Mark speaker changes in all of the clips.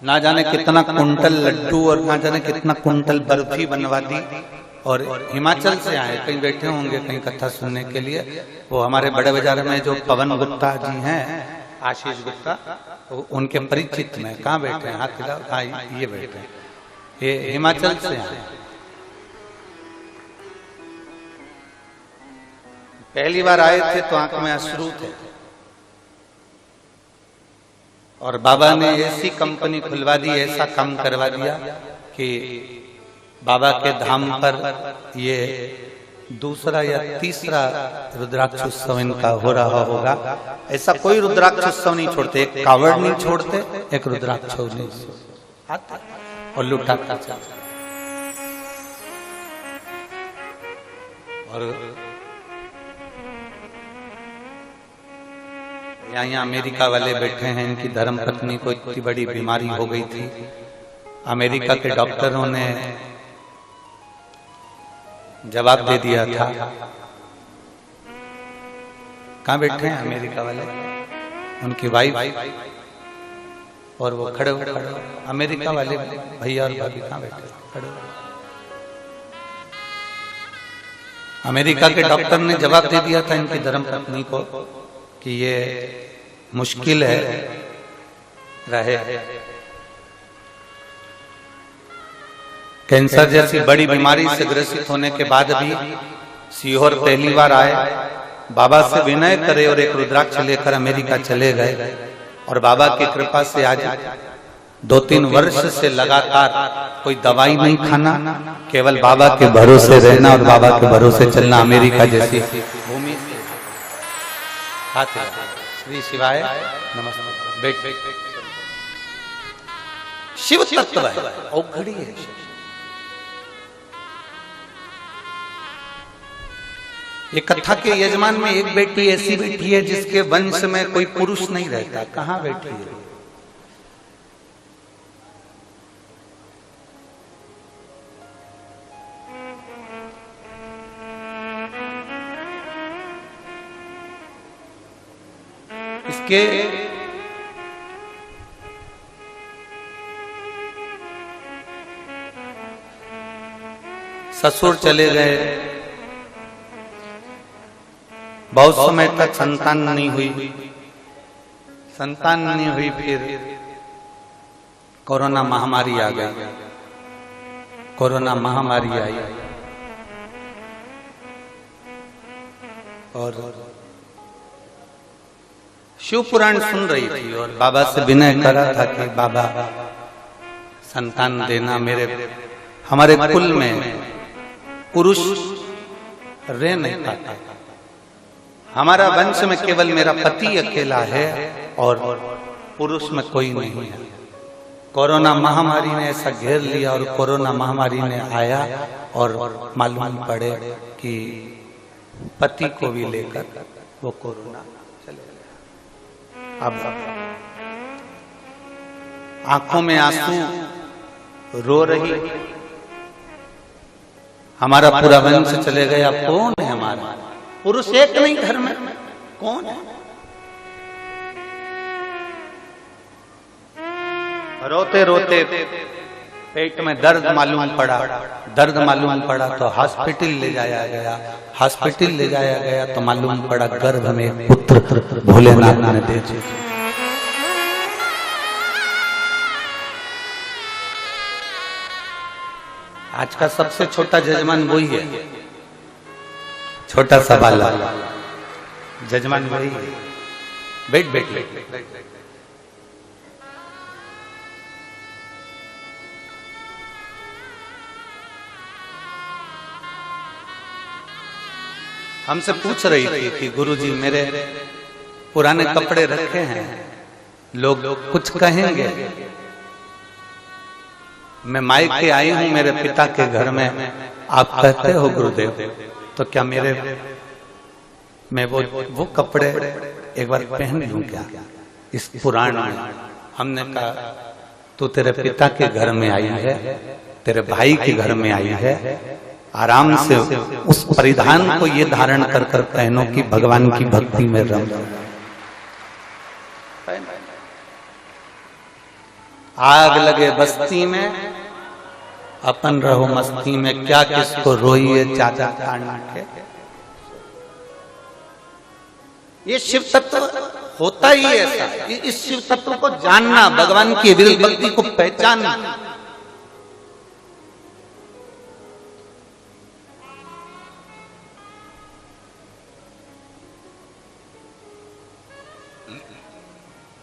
Speaker 1: ना जाने कितना कुंटल लड्डू और ना जाने कितना कुंटल बर्फी बनवा दी। और हिमाचल से आए, कहीं बैठे होंगे कहीं कथा सुनने के लिए। वो हमारे बड़े बाजार में जो पवन गुप्ता जी हैं, आशीष गुप्ता, उनके परिचित में। कहाँ बैठे हैं? हाथ खिलाओ। हाँ, ये बैठे हैं, ये हिमाचल से आए। पहली बार आए थे तो आंख में अश्रु थे, और बाबा ने ऐसी कंपनी खुलवा दी, ऐसा काम करवा दिया कि बाबा के धाम पर ये दूसरा या तीसरा रुद्राक्ष उत्सव इनका हो रहा होगा। ऐसा कोई रुद्राक्ष उत्सव नहीं छोड़ते, एक कावड़ नहीं छोड़ते, एक रुद्राक्ष नहीं आते और लुटा करते। और यहाँ अमेरिका वाले बैठे हैं, इनकी धर्मपत्नी को इतनी बड़ी बीमारी हो गई थी। अमेरिका के डॉक्टरों ने जवाब दे दिया था। कहाँ बैठे हैं अमेरिका वाले? उनकी वाइफ और वो खड़े अमेरिका वाले भैया और भाभी कहाँ बैठे? खड़े। अमेरिका के डॉक्टर ने जवाब दे दिया था इनकी धर्मपत्नी को कि ये मुश्किल है रहे। कैंसर जैसी बड़ी बीमारी से ग्रसित होने के बाद भी सीहोर पहली बार आए, बाबा से विनय करे और एक रुद्राक्ष लेकर अमेरिका चले गए। और बाबा की कृपा से आज 2-3 वर्ष से लगातार कोई दवाई नहीं खाना, केवल बाबा के भरोसे रहना और बाबा के भरोसे चलना। अमेरिका जैसी भूमि से श्री शिवाय नमस्ते। बैठ शिव तत्व है, औखड़ी है। ये कथा के यजमान में एक बेटी ऐसी बैठी है जिसके वंश में कोई पुरुष नहीं रहता। कहाँ बैठी है? इसके ससुर चले गए, बहुत समय तक संतान नहीं हुई। संतान नहीं हुई, फिर कोरोना महामारी आ गई। कोरोना महामारी आई और शिव पुराण सुन रही थी और बाबा से विनय करा था कि बाबा संतान देना। हमारे कुल में पुरुष रह नहीं पाता, हमारा वंश में केवल मेरा पति अकेला है और पुरुष में कोई नहीं है। कोरोना महामारी ने ऐसा घेर लिया और कोरोना महामारी ने आया और मालूम पड़े कि पति को भी लेकर वो कोरोना चले गया। अब आंखों में आंसू रो रही, हमारा पूरा वंश चले गया। कौन है हमारा? पुरुष एक नहीं घर में, कौन है? रोते रोते पेट में दर्द मालूम पड़ा। दर्द मालूम पड़ा तो हॉस्पिटल ले जाया गया। हॉस्पिटल ले जाया गया तो मालूम पड़ा गर्भ में पुत्र भोलेनाथ ने दे दिया। आज का सबसे छोटा जजमान वही है, छोटा सा बाला जजमान वही है। बैठ बैठ बैठ। हमसे पूछ रही थी कि गुरुजी मेरे पुराने कपड़े रखे हैं, लोग कुछ कहेंगे। मैं मायके आई हूं मेरे पिता के घर में, आप कहते हो गुरुदेव, तो क्या मैं वो कपड़े एक बार पहन लूं क्या? इस पुराण में हमने कहा तू तेरे पिता के घर में आई है, तेरे भाई के घर में आई है, आराम से उस परिधान को ये धारण कर कर पहनो कि भगवान की भक्ति में रम। आग लगे बस्ती में, अपन रहो मस्ती में, क्या किसको रोइए चाचा ताना के। ये शिव तत्व होता ही ऐसा। इस शिव तत्व को जानना, भगवान की विरल भक्ति को पहचानना,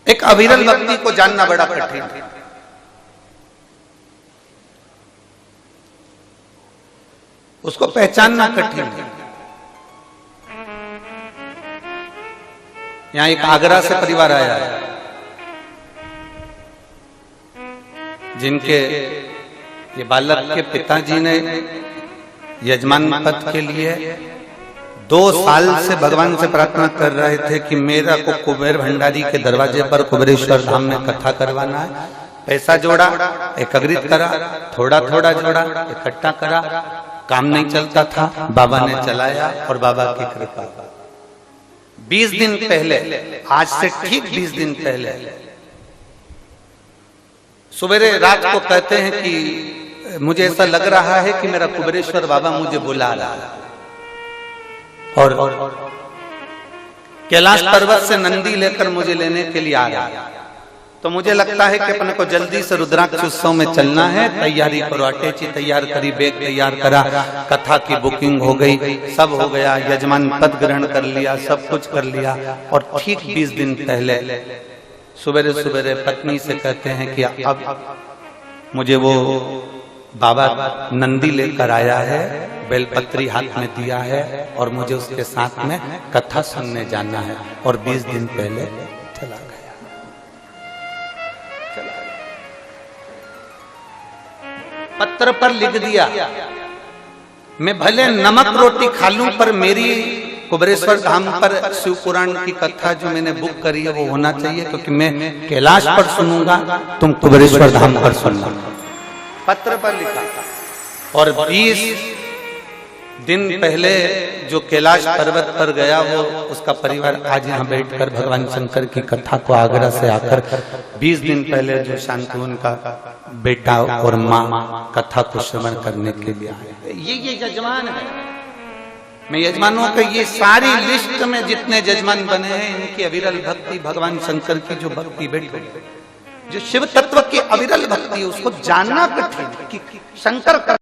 Speaker 1: एक अविरल भक्ति को जानना बड़ा कठिन है। उसको पहचानना कठिन है। यहां एक आगरा से परिवार आया है, जिनके ये बालक के पिताजी ने यजमान पद के लिए 2 साल से भगवान से प्रार्थना कर रहे थे कि मेरा को कुबेर भंडारी के दरवाजे पर कुबेरेश्वर धाम में कथा करवाना है। पैसा जोड़ा, एकत्रित करा, थोड़ा थोड़ा जोड़ा, इकट्ठा करा, काम नहीं चलता था, बाबा ने चलाया और बाबा की कृपा। 20 दिन पहले, आज से ठीक 20 दिन पहले, सवेरे रात को कहते हैं कि मुझे ऐसा लग रहा है कि मेरा कुबेरेश्वर बाबा मुझे बुला रहा है, और कैलाश पर्वत से नंदी लेकर मुझे लेने के लिए आ रहा। तो मुझे लगता है कि अपने को जल्दी से रुद्राक्ष उत्सव में चलना है, तैयारी करो, अटैची तैयार करी, बैग तैयार करा, कथा की बुकिंग हो गई, सब हो गया, यजमान पद ग्रहण कर लिया, सब कुछ कर लिया। और ठीक 20 दिन पहले सुबेरे सुबेरे पत्नी से कहते हैं कि अब मुझे वो बाबा नंदी लेकर आया है, बेलपत्री हाथ में दिया है, और मुझे उसके साथ में कथा सुनने जाना है। और 20 दिन पहले चला गया। पत्र पर लिख दिया, मैं भले नमक रोटी खा लूं, पर मेरी कुबेरेश्वर धाम पर शिव पुराण की कथा जो मैंने बुक करी है वो होना चाहिए, क्योंकि मैं कैलाश पर सुनूंगा, तुम कुबेरेश्वर धाम पर सुनना। पत्र पर लिखा। और 20 दिन पहले जो कैलाश पर्वत पर गया, वो उसका परिवार आज यहाँ बैठकर भगवान शंकर की कथा को आगरा से आकर 20 दिन पहले जो शांति उनका बेटा और माँ कथा को श्रवण करने के लिए आए। ये यजमान है। मैं यजमानों का ये सारी लिस्ट में जितने यजमान बने हैं, इनकी अविरल भक्ति, भगवान शंकर की जो भक्ति बैठी, जो शिव तत्व की अविरल भक्ति, उसको जानना कठिन कि शंकर